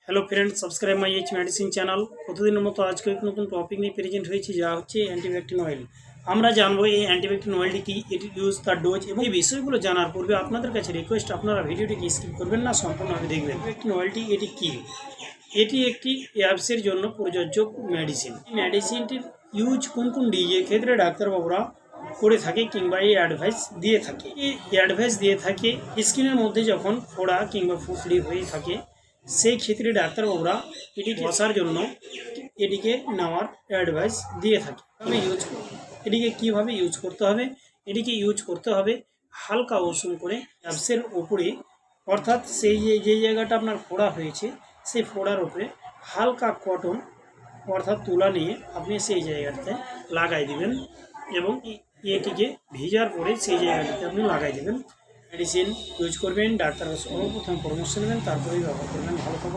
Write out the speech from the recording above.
Hello friends, subscribe my H medicine channel. प्रतिदिन मतो आज के एक नतून टपिक निये प्रेजेंट হয়েছি যা হচ্ছে অ্যান্টিব্যাকটেরিয়াল অয়েল। আমরা জানবো এই অ্যান্টিব্যাকটেরিয়াল অয়েলটি কি, এটি ইউজ, তার ডোজ এবং এই বিষয়গুলো জানার পূর্বে আপনাদের কাছে রিকোয়েস্ট, আপনারা ভিডিওটিকে স্কিপ করবেন না, সম্পূর্ণভাবে দেখবেন। অ্যান্টিব্যাকটেরিয়াল অয়েলটি এটি কি? এটি একটি অ্যাবসের জন্য প্রযোজ্য মেডিসিন। এই মেডিসিনটির ইউজ কোন কোন ডিজের ক্ষেত্রে ডাক্তারবাবুরা করে থাকে কিংবা এই অ্যাডভাইস দিয়ে থাকে। এই অ্যাডভাইস দিয়ে থাকে স্কিনের মধ্যে যখন ফোড়া কিংবা ফুসলি হয়ে থাকে, সেই ক্ষেত্রে ডাক্তারবাবুরা এটিকে বসার জন্য এটিকে নেওয়ার অ্যাডভাইস দিয়ে থাকে। এটিকে কীভাবে ইউজ করতে হবে? এটিকে ইউজ করতে হবে হালকা উষুম করে অ্যাবসের ওপরে, অর্থাৎ সেই যে জায়গাটা আপনার ফোড়া হয়েছে সেই ফোড়ার উপরে হালকা কটন অর্থাৎ তুলা নিয়ে আপনি সেই জায়গাটাতে লাগাই দিবেন এবং এটিকে ভিজার পরে সেই জায়গাটাতে আপনি লাগাই দেবেন। মেডিসিন ইউজ করবেন, ডাক্তারের সর্বপ্রথম পরামর্শ নেবেন, তারপরেই ব্যবহার করবেন। ভালো থাকুন।